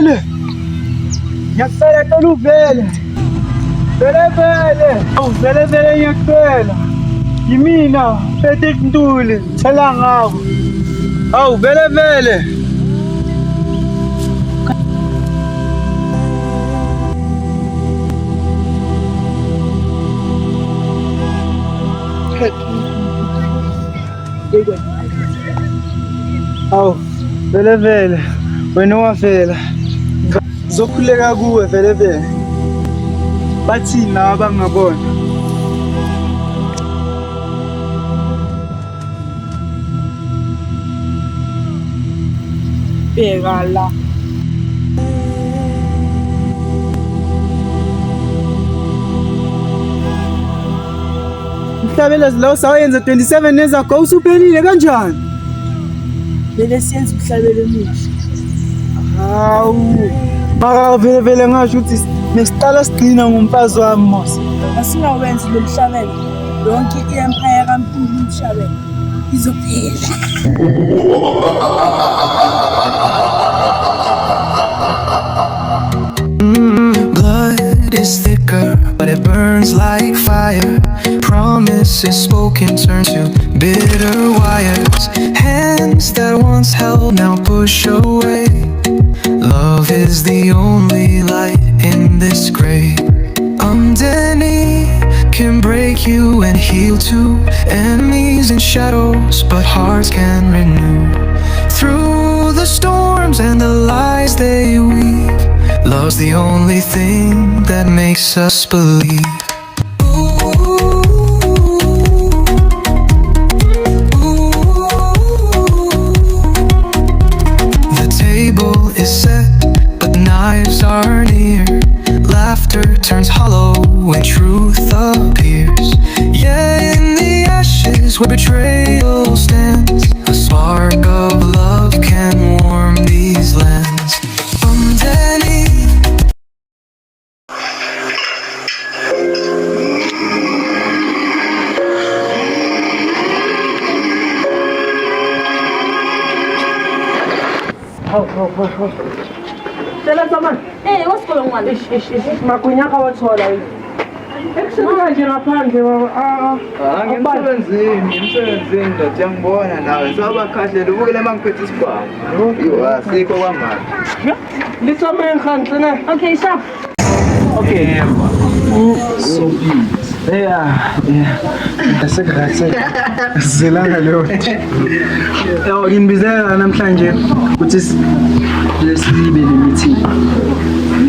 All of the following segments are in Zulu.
vele. Ngiyacela cela uvele. Vele. Awu vele ngiyacela. Yimina phethe Ntuli, tshela ngako. Awu vele. Awu vele wena wafela zokhuleka kuwe vele bathini laba abangabona bheka la umhlabelezi lo sawenza 27 nezago usuphelile kanjani vele siyenza umhlabelo omusha. Hawu maka vele ngasho ukuthi nesiqala sigcina ngumfazi wami mos Asingawenzi lo mhlabelo yonke i-empire kaMpulu umhlabelo izophela. Blood is thicker, but it burns like fire. Promises spoken turn to bitter wires. Hands that once held now push away. Love is the only light in this grave. Underneath can break you and heal too. Enemies and shadows, but hearts can renew. Through the storms and the lies they weave, love's the only thing that makes us believe. The table is set, but knives are near. Laughter turns hollow when truth appears. Yeah, in the ashes where betrayal stands, a spark of love can warm these lands. Underneath Tela zaman. What's going on? makunyaka wathola ekuseni nje ngaphandle ngemsebenzini ndoda yangibona nawe sabakhahlela ubukele mangiphethe isibhamu yo asikho kwamanje lithome ngikhanhle Okay, sharp. okay so yeah asekhathi zelanga leyo yawo nginibizela namhlanje ukuthi lesibe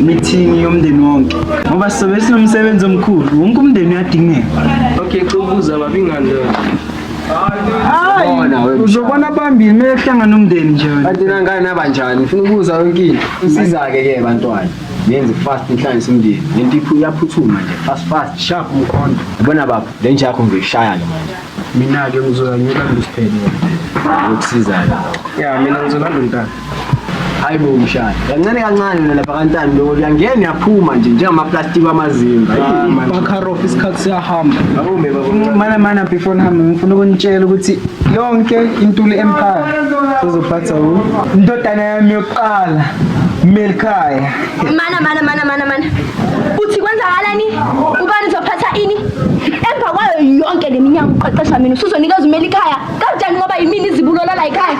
meeting yomndeni wonke ngoba sizobe sinomsebenzi omkhulu wonke umndeni uyadingeka okay kubuza babingani lo hayi uzobona bambili mele kuhlangana nomndeni nje wena bathina ngani nabanjani ngifuna ukubuza yonke into usiza ke bantwana nenze fast inhlanganisa umndeni lento iyaphuthuma nje fast sharp umkhondo yabona baba le nje yakho ngishaya manje mina ke ngizolanyela ngisiphele ukusizayo ya mina ngizolanda untana hayibo umshaya kancane wena lapha kantani lo uyangena uyaphuma nje njengamaplastiki amazimba bakharof isikhathi siyahamba awume baba mana before nami ngifuna ukunitshela ukuthi yonke Intuli Empire uzophatha indodana yami yokuqala Melkhaya Mana. Uthi kwenzakalani? Ubani uzophatha ini? Emva kwayo yonke leminyaka uqeqesha mina usuzonikeza uMelkhaya. Kanjani ngoba yimini izibulola la ekhaya?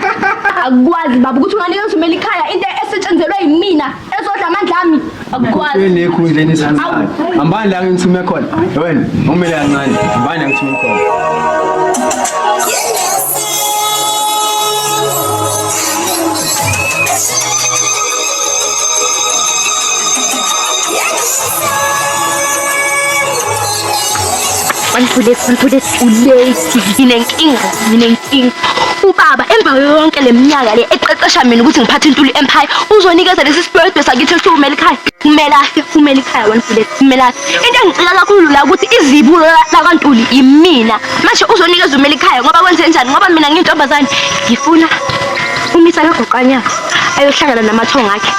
Akukwazi baba ukuthi unganikeza uMelkhaya into esetshenzelwe yimina ezodla amandla ami. Akukwazi. Wena ekhundleni isizathu. Hambani la ngithume khona. Wena umele kancane. Hambani la ngithume khona. Mfudesi ulesi nginenkinga ubaba emva yonke leminyaka le eqeqesha mina ukuthi ngiphathe Intuli Empire uzonikeza lesi spirit sakithi uMelkhaya uMelkhaya wena Mfudesi uMelkhaya into engicela kakhulu la ukuthi izibulo laKaNtuli yimina manje uzonikeza uMelkhaya ngoba kwenze njani ngoba mina ngiyintombazane ngifuna umisa kagoqanya ayohlangana namathonga akhe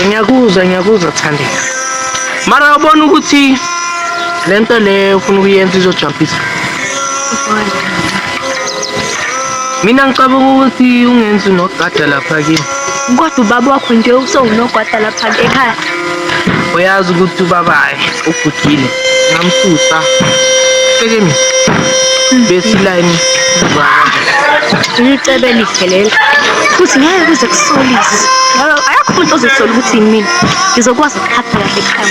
ngiyakuzwa Thandeka mara yabona ukuthi lento le ufuna ukuyenza izojumpisa mina ngicabanga ukuthi ungenzi nogada lapha kimi Kodwa ubaba wakho nje usewunogwada lapha ekhaya. Uyazi ukuthi ubabaye ugudile ngamsusa. Beke mina. Bese line Licebe elihle lelo. Futhi ngeke kuze kusolise. Ngoba ayakho umuntu ozosola ukuthi yimina. Ngizokwazi ukuphatha kahle ekhaya.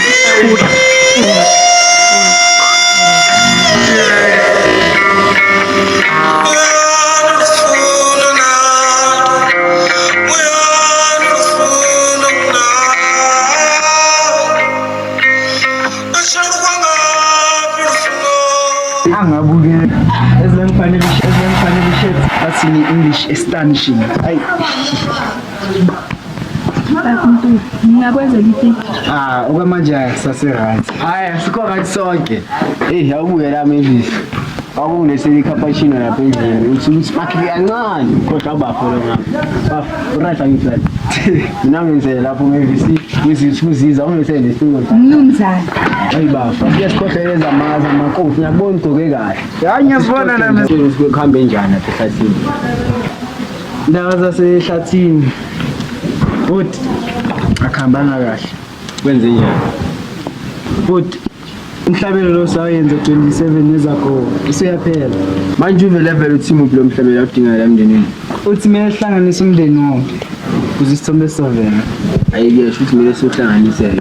Angabuke ezimfanele shirt bathi ni English astonishing. Hayi. Ngiyakwenza lithi. Okwamanje sase right. Haya sikho right sonke. Yabuye la Mavis. Akuneseli cappuccino lapha endlini. Uthi sparkle kancane kodwa abafolo ngapha. Right angiflat. Mina ngenzela lapho Mavis kuziza ungesele isingo. Mnumzane. Hayi bafo. Kuyasikhohleleza amakofi ngiyabona ugcoke kahle. Ya ngiyazibona nami. Kuhambe njani lapha ehlathini? Ndawo zasehlathini. But akhambanga kahle. Kwenze njani? But umhlabelo lo sayenza 27 years ago usuyaphela. Manje uve level uthi muphi lo mhlabelo udinga la emndenini? Uthi mina ehlanganisa umndeni wonke. Kuze isithombe sovela. Ayike futhi mele sohlanganisele.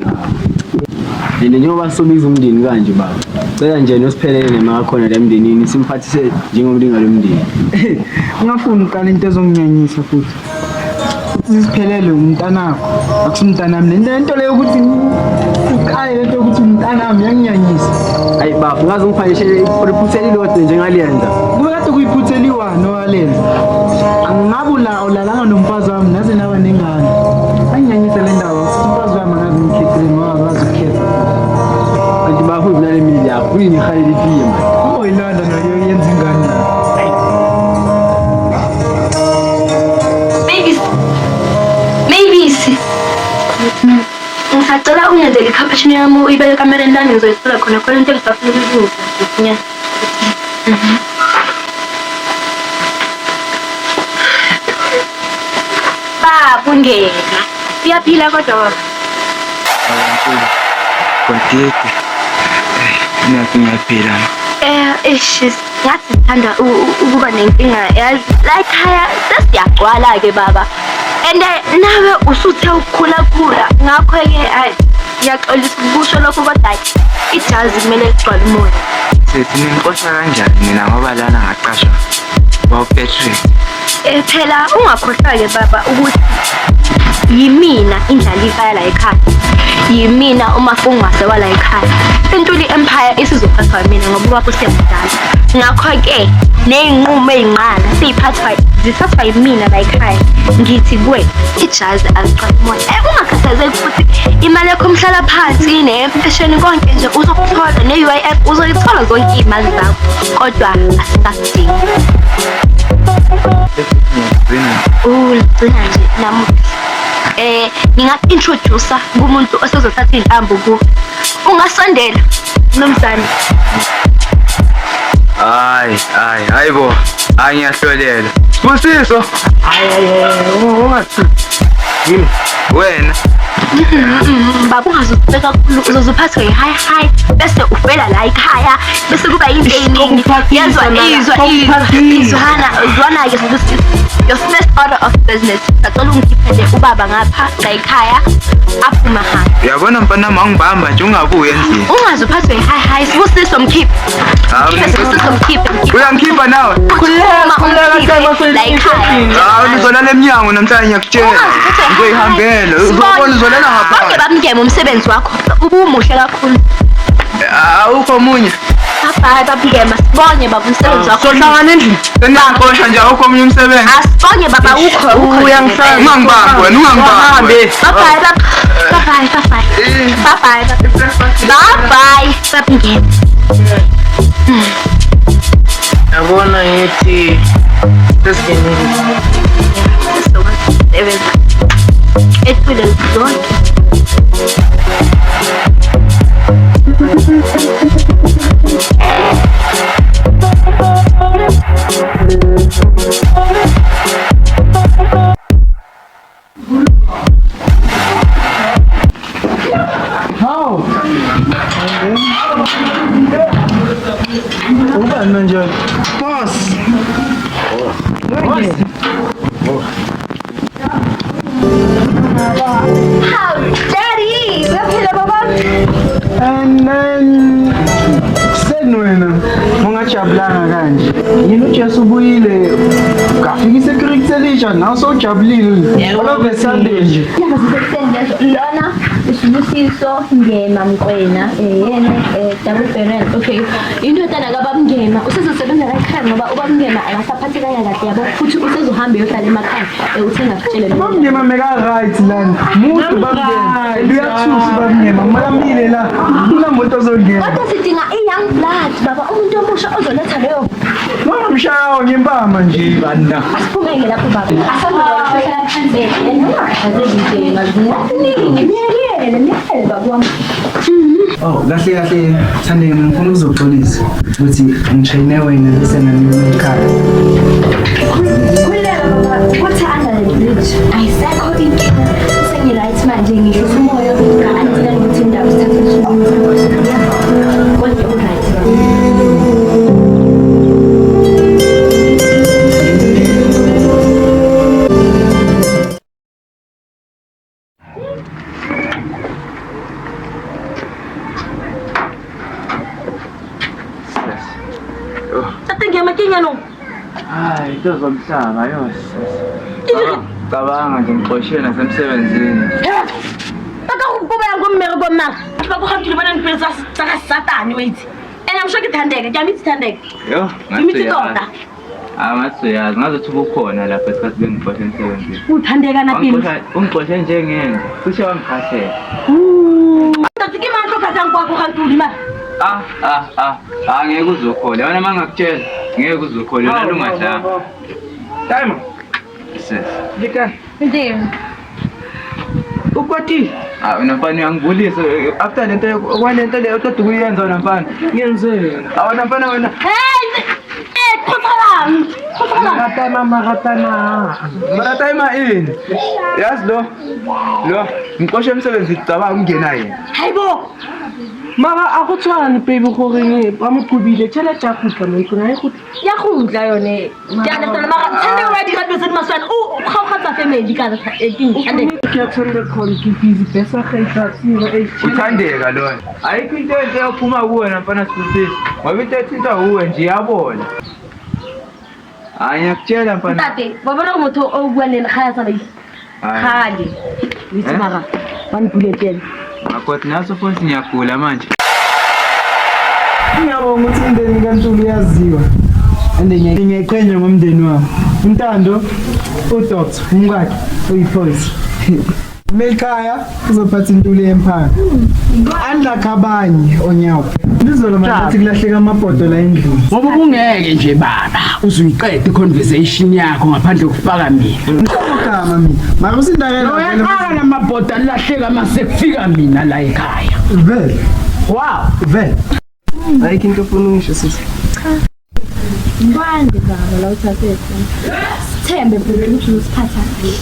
Yena njengoba sobiza umndeni kanje baba. Cela nje nosiphelele nema khona la emndenini simphathise njengomlinga lomndeni. Ungafuni uqala into ezonginyanyisa futhi. Siphelele umntanakho. Akusumntanami lento leyo ukuthi uqale lento ukuthi umntanami yanginyanyisa. Hayi baba ngaze ngiphanishele iphuthelile kodwa njengaliyenza. Kube kade kuyiphutheliwa nowalenza. Angingabula ulalanga nomfazi wami naze nawe nengane. Anginyanyisa le ndawo. Umfazi wami ngaze ngikhethele ngoba ngaze ukhetha. Kanti baba futhi nale mili yakho yini ihalile ipiye manje. Oyilanda nayo yenza ingane. Ngisacela ungenzele i-cappuccino yami uyibeke kamereni lana ngizoyithola khona into engisafuna ukuyilungisa. Baba ungena. Uyaphila kodwa. Kodwa ngiyaphila. Ngathi ngithanda ukuba nenkinga yazi la ekhaya sesiyagcwala ke baba. And nawe usuthe ukukhula ngakho-ke ngiyaxolisa ukusho lokho kodwa ijazi kumele ligcwale umoya. Sethi ninkohla kanjani mina ngoba lana ngaqashwa kwaPatrick? Phela ungakhohlwa-ke baba ukuthi yimina indlalifa la ekhaya. Yimina umafungwase wala ekhaya. Intuli Empire isizophathwa mina ngoba ubaba usemdala. Ngakho-ke ney'nqumo ey'nqala zithathwa yimina la ekhaya. Ngithi kuwe ijazi aligcwale umoya. Ungakhathazeki futhi imali yakho umhlala phansi nempesheni konke nje uzokuthola ne-UIF uzoyithola zonke iy'mali zakho. Kodwa asikasidingi. Ligcina nje namuhla. Nginga-introducer kumuntu osezothatha iy'ntambo kuwe. Ungasondela mnumzane. Hayi bo, ngiyahlolela. Sibusiso. Ungathi Yini? Wena. Baba ungazubeka kakhulu uzozuphathwa yi-high bese ufela la ekhaya bese kuba into eyiningi izwana-ke your first order of business sacela ungikhiphele ubaba ngapha la ekhaya aphume hamba. Uyabona mfana mangibamba nje ungabuye endlini. Ungazuphathwa yi-high sibusiso mkhiphe. Uyangikhipha nawe? La ekhaya. Ngizolala emnyango namhlanje ngiyakutshela. Ngizoyihambela. Uzobona uzolela ngapha. Bonke bamngeme umsebenzi wakho ubumuhle kakhulu. Awukho omunye. Bye babigema sibonye baba umsebenzi wakho. Sohlangana endlini. Seniyangixosha nje awukho omunye umsebenzi. Asibonye baba ukho. Uyangifaka. Ungangibambi wena ungangibambi. Bye babigema. Yabona ngithi sesingenile. Sebenza. Ethule zonke. Hawu. Ubani manje? Boss. How daddy! Uyaphila baba? And then senwena ungajabulanga kanje. Yini uJesu ubuyile. Ungafika isecurity elisha nawe sojabulile. Olove Sunday nje. Lona usibusiso Ngema Mkwena yena double parent. Okay, into ethanda kababa Ngema usezosebenza ekhaya ngoba ubaba Ngema akasaphathekanga kahle yabo futhi usezohamba eyohlala emakhaya uthenga kutshele lo. Baba Ngema meka right lana. Muthi Baba Ngema. Uyathusa Baba Ngema. Makamile la. Kunamoto ozongena. Kodwa sidinga i-young blood baba umuntu omusha ozoletha leyo. Mshawo ngempama nje banda. Asiphumele lapho baba. Asondela kusela phansi. Azezinto ngaziningi. Ngiyele baba wami. Oh, kahle Thande ngifuna ukuzoxolisa ukuthi ngishayine wena bese nami ekhaya. Kulela baba, what's under the bridge? Ayisekho inkinga. Sengi-right manje ngisho umoya ka-antina nokuthi indaba sithathe isinqumo. Kodwa u-right baba. Tate Ngema kingano. Hayi, into zomhlaba yos. Cabanga nje ngixoshwe nasemsebenzini. Tata ukuba yangommere komama. Bakuhambile bana nipesa saka Satani wait. Ena msho kithandeke, ngiyamithi thandeke. Yo, Imithi tota. Ngasuyazi ngazothi ubukhona lapha esikhathi bengixoshwe emsebenzini. Uthandeka napini. Ungixoshwe njengenge. Kusho wamkhashela. Tata kimantlo khatang kwakho hantuli ma. Ngeke uzukhola. Wena mangakutshela, ngeke uzukhola. Wena lungadlanga. Time. Sis. Dika. Ndiyo. Ukwathi? Wena mfana uyangibulisa after lento kwalento leyo uqeda ukuyenza wena mfana. Ngiyenzeni? Wena mfana wena. Hey! Khothalang. Maratana. Maratayima ini? Yazi lo ngixoshwe emsebenzini cabanga ungena yena. Hayibo. Mara akutshwane baby gore ba mo qobile tshela tsa khutla mo ikona e khutla Ya khutla yone. Ya nna mara tsende wa di ka bese maswana o kgaogatsa family ka king ande. ke tsende kholi ke busy besa khaitsa tsira Uthandeka lona. Ayikho into enhle yophuma kuwena mfana sifundisi. Ngoba into ethinta uwe nje iyabona. Ngiyakutshela mfana. Tate, babona motho o bua le khaya tsa baisi. Khali. Litsi mara. Ban bulletela. Akwathi naso futhi ngiyagula manje. Ngiyabonga ukuthi indeni kaNtulu uyaziwa. Ande ngiyeqhenya ngomndeni wami. Untando, uDr. Mngwakhe, uyiphoyisa. Melikhaya uzophatha intuli emphala. Andla khabanye onyawo. Bizolo manje kulahleka amabhodo la endlini. Ngoba kungeke nje baba uzuyiqeda iconversation yakho ngaphandle kokufaka mina. Ngikugama mina. Mara usindakela Uyaqala namabhodo alahleka mase kufika mina la ekhaya. vele. Wow. Vele. ayikho into ofuna ungisho sisi Ngwande baba la uthathe. Thembe ukuthi usiphatha kahle.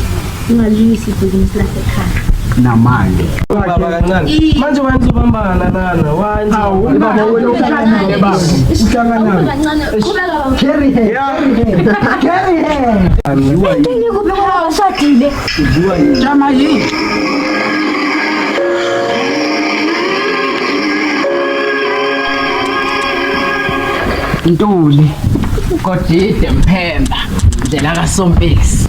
Ungaliyisi ibhizinisi lasekhaya. Namanje. baba kancane manje wena uzobambana lana wanje Baba wena uhlangana baba. Uhlangana. Kancane qhubeka baba. Carry hair. Carry hair. Ngeke kubeka usadile. Jama yini? Ntuli. Kodide Mphemba. Ndlela kaSompisi.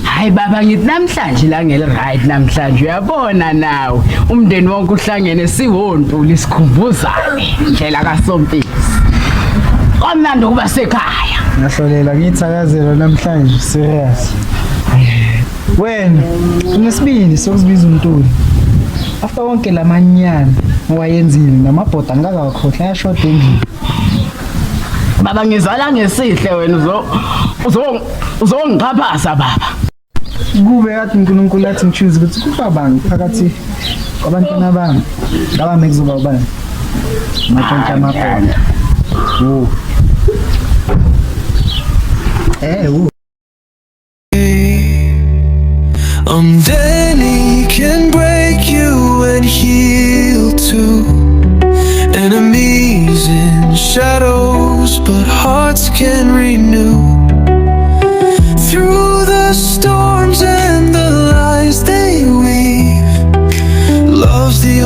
Hayi baba ngithi namhlanje la ngeli right namhlanje uyabona nawe umndeni wonke uhlangene siwontuli sikhumbuzane ndlela kaSompisi. Kamnandi ukuba sekhaya. Ngahlolela ngithakazelo namhlanje serious. Wena unesibindi sokuzibiza uNtuli. After wonke lamanyana owayenzile namabhoda angakakhohlwa ayashoda endlini. Baba ngizala ngesihle wena uzongiqhaphasa baba. Kube yathi uNkulunkulu athi ngichoose ukuthi kuba bani phakathi kwabantwana bami. Ngaba mekuzoba ubani. Mathonke amabhoda. Oh. Then he can break you and heal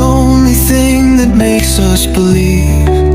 only thing that makes us believe.